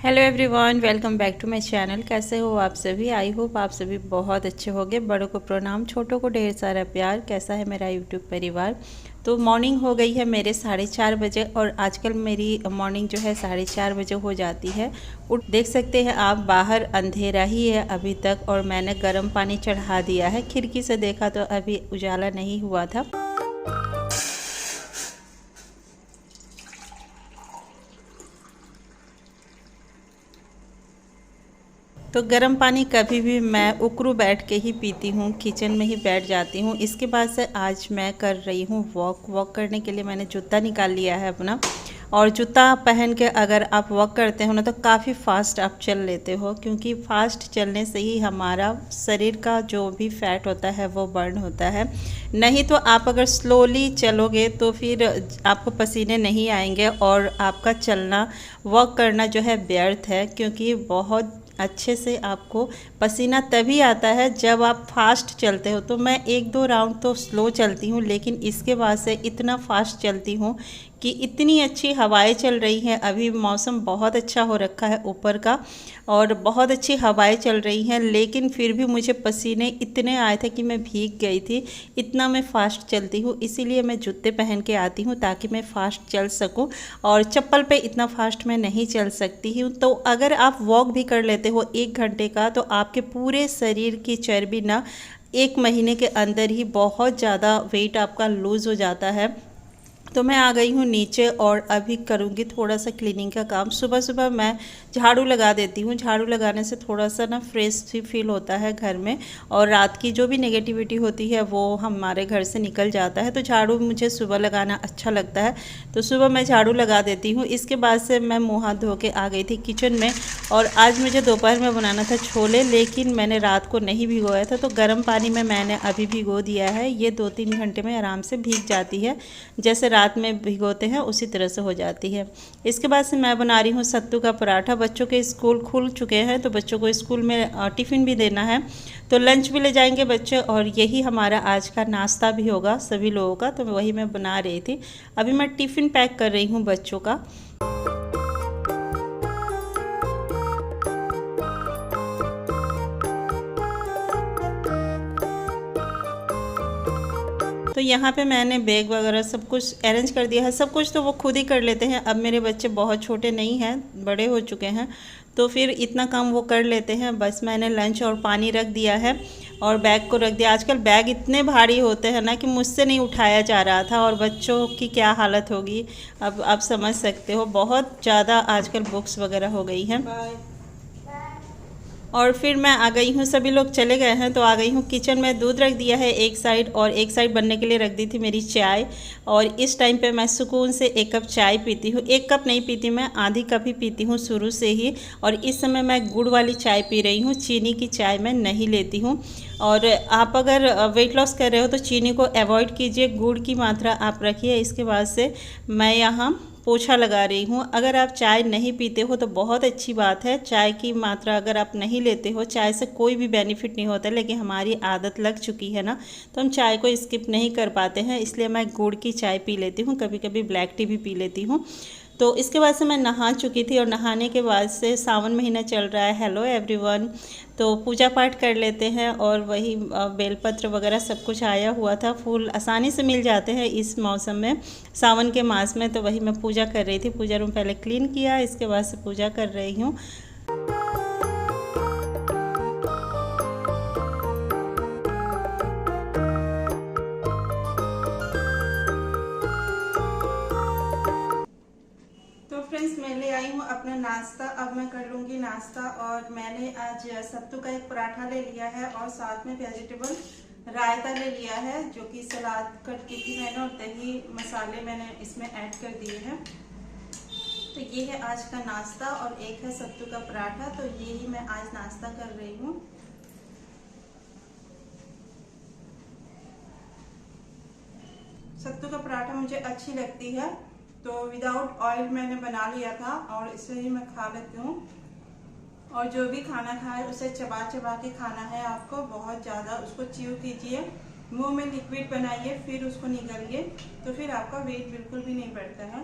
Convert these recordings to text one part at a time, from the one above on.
Hello everyone, welcome back to my channel. कैसे हो आप सभी? आई होप आप सभी बहुत अच्छे होंगे। बड़ों को प्रणाम, छोटों को ढेर सारा प्यार। कैसा है मेरा यूट्यूब परिवार? तो मॉर्निंग हो गई है मेरे 4:30 बजे और आजकल मेरी मॉर्निंग जो है 4:30 बजे हो जाती है। उठ देख सकते हैं आप, बाहर अंधेरा ही है अभी तक और मैंने गर्म पानी चढ़ा दिया है। खिड़की से देखा तो अभी उजाला नहीं हुआ था। तो गर्म पानी कभी भी मैं उकरू बैठ के ही पीती हूँ, किचन में ही बैठ जाती हूँ। इसके बाद से आज मैं कर रही हूँ वॉक करने के लिए मैंने जूता निकाल लिया है अपना। और जूता पहन के अगर आप वॉक करते हो ना तो काफ़ी फास्ट आप चल लेते हो, क्योंकि फास्ट चलने से ही हमारा शरीर का जो भी फैट होता है वो बर्न होता है। नहीं तो आप अगर स्लोली चलोगे तो फिर आपको पसीने नहीं आएंगे और आपका चलना वॉक करना जो है व्यर्थ है, क्योंकि बहुत अच्छे से आपको पसीना तभी आता है जब आप फास्ट चलते हो। तो मैं 1-2 राउंड तो स्लो चलती हूँ, लेकिन इसके बाद से इतना फास्ट चलती हूँ कि इतनी अच्छी हवाएं चल रही हैं। अभी मौसम बहुत अच्छा हो रखा है ऊपर का और बहुत अच्छी हवाएं चल रही हैं, लेकिन फिर भी मुझे पसीने इतने आए थे कि मैं भीग गई थी। इतना मैं फ़ास्ट चलती हूँ, इसीलिए मैं जूते पहन के आती हूँ ताकि मैं फ़ास्ट चल सकूँ, और चप्पल पे इतना फास्ट मैं नहीं चल सकती हूँ। तो अगर आप वॉक भी कर लेते हो 1 घंटे का तो आपके पूरे शरीर की चर्बी ना 1 महीने के अंदर ही बहुत ज़्यादा वेट आपका लूज़ हो जाता है। तो मैं आ गई हूँ नीचे और अभी करूँगी थोड़ा सा क्लीनिंग का काम। सुबह सुबह मैं झाड़ू लगा देती हूँ। झाड़ू लगाने से थोड़ा सा ना फ्रेश भी फील होता है घर में, और रात की जो भी नेगेटिविटी होती है वो हमारे घर से निकल जाता है। तो झाड़ू मुझे सुबह लगाना अच्छा लगता है, तो सुबह मैं झाड़ू लगा देती हूँ। इसके बाद से मैं मुँह हाथ धो के आ गई थी किचन में, और आज मुझे दोपहर में बनाना था छोले, लेकिन मैंने रात को नहीं भिगोया था, तो गर्म पानी में मैंने अभी भिगो दिया है। ये 2-3 घंटे में आराम से भीग जाती है, जैसे रात में भिगोते हैं उसी तरह से हो जाती है। इसके बाद से मैं बना रही हूँ सत्तू का पराठा। बच्चों के स्कूल खुल चुके हैं तो बच्चों को स्कूल में टिफ़िन भी देना है, तो लंच भी ले जाएंगे बच्चे, और यही हमारा आज का नाश्ता भी होगा सभी लोगों का। तो वही मैं बना रही थी। अभी मैं टिफ़िन पैक कर रही हूँ बच्चों का। तो यहाँ पे मैंने बैग वगैरह सब कुछ अरेंज कर दिया है। सब कुछ तो वो खुद ही कर लेते हैं। अब मेरे बच्चे बहुत छोटे नहीं हैं, बड़े हो चुके हैं, तो फिर इतना काम वो कर लेते हैं। बस मैंने लंच और पानी रख दिया है और बैग को रख दिया। आजकल बैग इतने भारी होते हैं ना कि मुझसे नहीं उठाया जा रहा था, और बच्चों की क्या हालत होगी अब आप समझ सकते हो। बहुत ज़्यादा आजकल बुक्स वगैरह हो गई हैं। और फिर मैं आ गई हूँ, सभी लोग चले गए हैं तो आ गई हूँ किचन में। दूध रख दिया है एक साइड, और एक साइड बनने के लिए रख दी थी मेरी चाय। और इस टाइम पे मैं सुकून से 1 कप चाय पीती हूँ। 1 कप नहीं पीती मैं, आधी कप ही पीती हूँ शुरू से ही। और इस समय मैं गुड़ वाली चाय पी रही हूँ, चीनी की चाय मैं नहीं लेती हूँ। और आप अगर वेट लॉस कर रहे हो तो चीनी को अवॉइड कीजिए, गुड़ की मात्रा आप रखिए। इसके बाद से मैं यहाँ पोछा लगा रही हूँ। अगर आप चाय नहीं पीते हो तो बहुत अच्छी बात है। चाय की मात्रा अगर आप नहीं लेते हो, चाय से कोई भी बेनिफिट नहीं होता, लेकिन हमारी आदत लग चुकी है ना, तो हम चाय को स्किप नहीं कर पाते हैं। इसलिए मैं गुड़ की चाय पी लेती हूँ, कभी कभी ब्लैक टी भी पी लेती हूँ। तो इसके बाद से मैं नहा चुकी थी, और नहाने के बाद से सावन महीना चल रहा है। हेलो एवरीवन, तो पूजा पाठ कर लेते हैं। और वही बेलपत्र वगैरह सब कुछ आया हुआ था। फूल आसानी से मिल जाते हैं इस मौसम में, सावन के मास में। तो वही मैं पूजा कर रही थी। पूजा रूम पहले क्लीन किया, इसके बाद से पूजा कर रही हूँ। तो फ्रेंड्स, मैं ले आई हूँ अपना नाश्ता। अब मैं कर लूँगी नाश्ता। और मैंने आज सत्तू का एक पराठा ले लिया है, और साथ में वेजिटेबल रायता ले लिया है, जो कि सलाद कट की थी मैंने, और दही मसाले मैंने इसमें ऐड कर दिए हैं। तो ये है आज का नाश्ता, और एक है सत्तू का पराठा। तो ये ही मैं आज नाश्ता कर रही हूँ। सत्तू का पराठा मुझे अच्छी लगती है, तो विदाउट ऑयल मैंने बना लिया था, और इसे ही मैं खा लेती हूँ। और जो भी खाना खाए उसे चबा चबा के खाना है आपको, बहुत ज़्यादा उसको च्यू कीजिए, मुंह में लिक्विड बनाइए, फिर उसको निगलिए, तो फिर आपका वेट बिल्कुल भी नहीं बढ़ता है।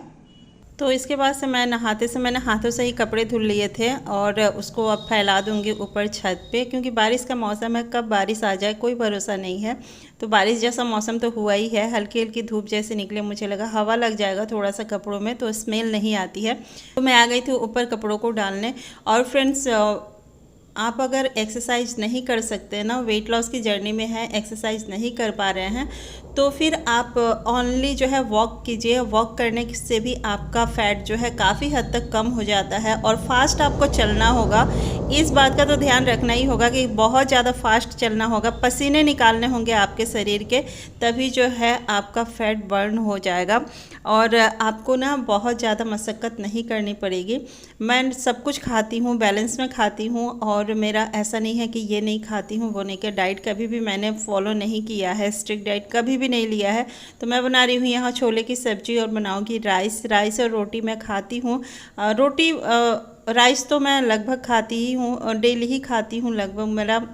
तो इसके बाद से मैं नहाते से मैंने हाथों से ही कपड़े धुल लिए थे और उसको अब फैला दूंगी ऊपर छत पे, क्योंकि बारिश का मौसम है, कब बारिश आ जाए कोई भरोसा नहीं है। तो बारिश जैसा मौसम तो हुआ ही है, हल्की हल्की धूप जैसे निकले, मुझे लगा हवा लग जाएगा थोड़ा सा कपड़ों में तो स्मेल नहीं आती है। तो मैं आ गई थी ऊपर कपड़ों को डालने। और फ्रेंड्स, आप अगर एक्सरसाइज नहीं कर सकते ना, वेट लॉस की जर्नी में है, एक्सरसाइज नहीं कर पा रहे हैं, तो फिर आप ओनली जो है वॉक कीजिए। वॉक करने से भी आपका फैट जो है काफ़ी हद तक कम हो जाता है। और फास्ट आपको चलना होगा, इस बात का तो ध्यान रखना ही होगा कि बहुत ज़्यादा फास्ट चलना होगा, पसीने निकालने होंगे आपके शरीर के, तभी जो है आपका फैट बर्न हो जाएगा। और आपको ना बहुत ज़्यादा मशक्क़त नहीं करनी पड़ेगी। मैं सब कुछ खाती हूँ, बैलेंस में खाती हूँ, और मेरा ऐसा नहीं है कि ये नहीं खाती हूँ वो नहीं, कि डाइट कभी भी मैंने फॉलो नहीं किया है, स्ट्रिक्ट डाइट कभी भी नहीं लिया है। तो मैं बना रही हूँ यहाँ छोले की सब्ज़ी और बनाऊँगी राइस और रोटी मैं खाती हूँ। रोटी राइस तो मैं लगभग खाती ही हूँ, डेली ही खाती हूँ लगभग। मेरा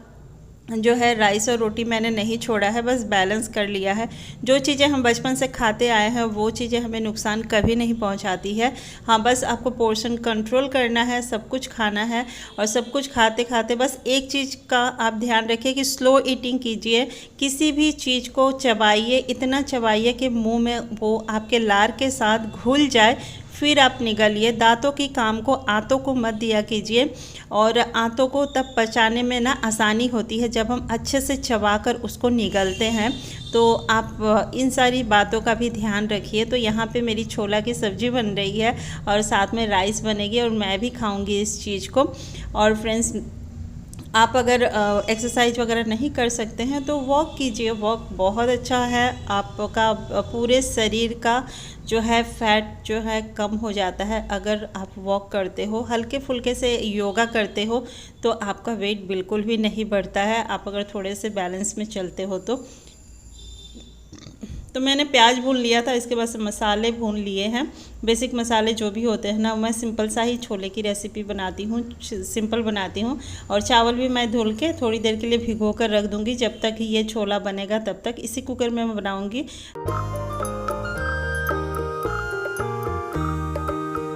जो है राइस और रोटी मैंने नहीं छोड़ा है, बस बैलेंस कर लिया है। जो चीज़ें हम बचपन से खाते आए हैं वो चीज़ें हमें नुकसान कभी नहीं पहुंचाती है। हाँ, बस आपको पोर्शन कंट्रोल करना है, सब कुछ खाना है। और सब कुछ खाते खाते बस एक चीज़ का आप ध्यान रखिए कि स्लो ईटिंग कीजिए। किसी भी चीज़ को चबाइए, इतना चबाइए कि मुंह में वो आपके लार के साथ घुल जाए, फिर आप निगलिए। दांतों की काम को आंतों को मत दिया कीजिए। और आंतों को तब पचाने में ना आसानी होती है जब हम अच्छे से चबाकर उसको निगलते हैं। तो आप इन सारी बातों का भी ध्यान रखिए। तो यहाँ पे मेरी छोला की सब्ज़ी बन रही है और साथ में राइस बनेगी और मैं भी खाऊंगी इस चीज़ को। और फ्रेंड्स, आप अगर एक्सरसाइज वगैरह नहीं कर सकते हैं तो वॉक कीजिए। वॉक बहुत अच्छा है, आपका पूरे शरीर का जो है फैट जो है कम हो जाता है। अगर आप वॉक करते हो, हल्के फुल्के से योगा करते हो, तो आपका वेट बिल्कुल भी नहीं बढ़ता है, आप अगर थोड़े से बैलेंस में चलते हो तो मैंने प्याज भून लिया था, इसके बाद से मसाले भून लिए हैं। बेसिक मसाले जो भी होते हैं ना, मैं सिंपल सा ही छोले की रेसिपी बनाती हूँ, सिंपल बनाती हूँ। और चावल भी मैं धुल के थोड़ी देर के लिए भिगो कर रख दूँगी, जब तक ये छोला बनेगा तब तक इसी कुकर में मैं बनाऊँगी।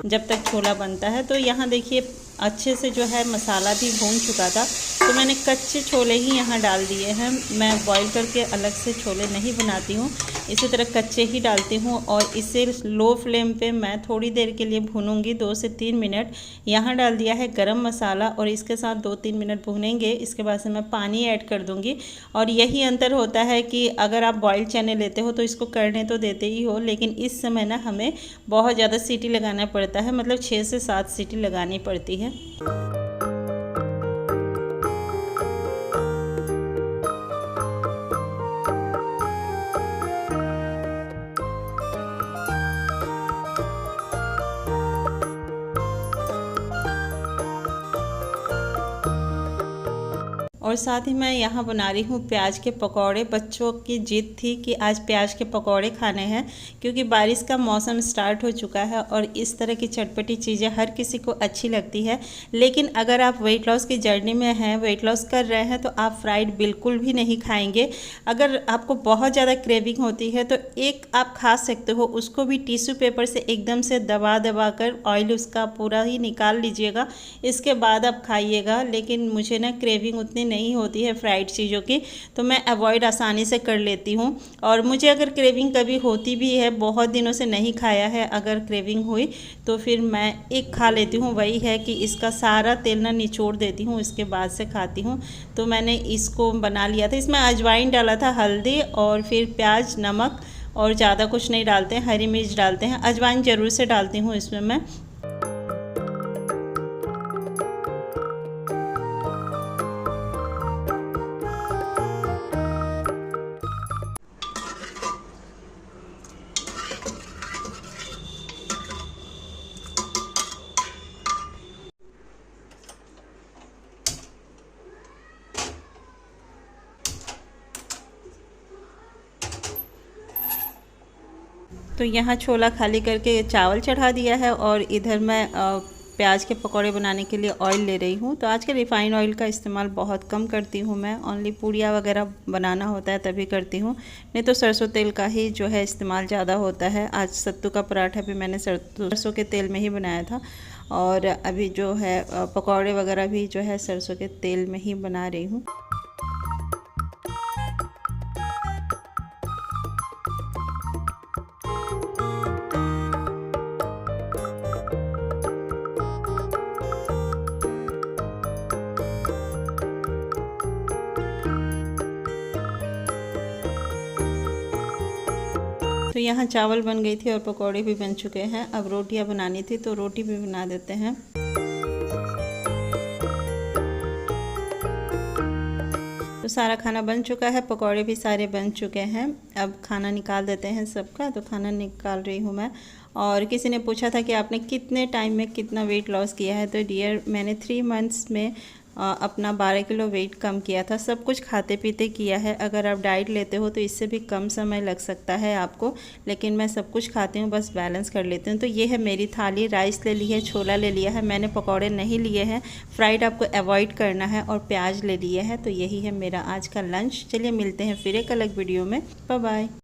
जब तक छोला बनता है तो यहाँ देखिए अच्छे से जो है मसाला भी भून चुका था, तो मैंने कच्चे छोले ही यहाँ डाल दिए हैं। मैं बॉईल करके अलग से छोले नहीं बनाती हूँ, इसी तरह कच्चे ही डालती हूँ। और इसे लो फ्लेम पे मैं थोड़ी देर के लिए भूनूंगी, 2 से 3 मिनट। यहाँ डाल दिया है गरम मसाला और इसके साथ 2-3 मिनट भूनेंगे। इसके बाद से मैं पानी ऐड कर दूँगी। और यही अंतर होता है कि अगर आप बॉइल्ड चने लेते हो तो इसको करने तो देते ही हो, लेकिन इस समय ना हमें बहुत ज़्यादा सीटी लगाना पड़ता है, मतलब 6 से 7 सीटी लगानी पड़ती है। और साथ ही मैं यहाँ बना रही हूँ प्याज के पकौड़े। बच्चों की जिद थी कि आज प्याज के पकौड़े खाने हैं, क्योंकि बारिश का मौसम स्टार्ट हो चुका है और इस तरह की चटपटी चीज़ें हर किसी को अच्छी लगती है। लेकिन अगर आप वेट लॉस की जर्नी में हैं, वेट लॉस कर रहे हैं, तो आप फ्राइड बिल्कुल भी नहीं खाएंगे। अगर आपको बहुत ज़्यादा क्रेविंग होती है तो एक आप खा सकते हो, उसको भी टिश्यू पेपर से एकदम से दबा कर ऑयल उसका पूरा ही निकाल लीजिएगा, इसके बाद आप खाइएगा। लेकिन मुझे ना क्रेविंग उतनी नहीं होती है फ्राइड चीज़ों की, तो मैं अवॉइड आसानी से कर लेती हूँ। और मुझे अगर क्रेविंग कभी होती भी है, बहुत दिनों से नहीं खाया है, अगर क्रेविंग हुई तो फिर मैं एक खा लेती हूँ। वही है कि इसका सारा तेल ना निचोड़ देती हूँ, इसके बाद से खाती हूँ। तो मैंने इसको बना लिया था, इसमें अजवाइन डाला था, हल्दी और फिर प्याज, नमक, और ज़्यादा कुछ नहीं डालते हैं, हरी मिर्च डालते हैं। अजवाइन ज़रूर से डालती हूँ इसमें मैं। तो यहाँ छोला खाली करके चावल चढ़ा दिया है और इधर मैं प्याज के पकौड़े बनाने के लिए ऑयल ले रही हूँ। तो आज के रिफ़ाइंड ऑयल का इस्तेमाल बहुत कम करती हूँ मैं, ओनली पूड़ियाँ वगैरह बनाना होता है तभी करती हूँ, नहीं तो सरसों तेल का ही जो है इस्तेमाल ज़्यादा होता है। आज सत्तू का पराठा भी मैंने सरसों के तेल में ही बनाया था, और अभी जो है पकौड़े वगैरह भी जो है सरसों के तेल में ही बना रही हूँ। तो यहाँ चावल बन गई थी और पकौड़े भी बन चुके हैं। अब रोटियाँ बनानी थी तो रोटी भी बना देते हैं। तो सारा खाना बन चुका है, पकौड़े भी सारे बन चुके हैं। अब खाना निकाल देते हैं सबका। तो खाना निकाल रही हूँ मैं। और किसी ने पूछा था कि आपने कितने टाइम में कितना वेट लॉस किया है, तो डियर मैंने 3 मंथ्स में अपना 12 किलो वेट कम किया था। सब कुछ खाते पीते किया है। अगर आप डाइट लेते हो तो इससे भी कम समय लग सकता है आपको, लेकिन मैं सब कुछ खाती हूँ, बस बैलेंस कर लेती हूँ। तो ये है मेरी थाली। राइस ले ली है, छोला ले लिया है, मैंने पकौड़े नहीं लिए हैं, फ्राइड आपको अवॉइड करना है, और प्याज ले लिए है। तो यही है मेरा आज का लंच। चलिए मिलते हैं फिर एक अलग वीडियो में। Bye bye.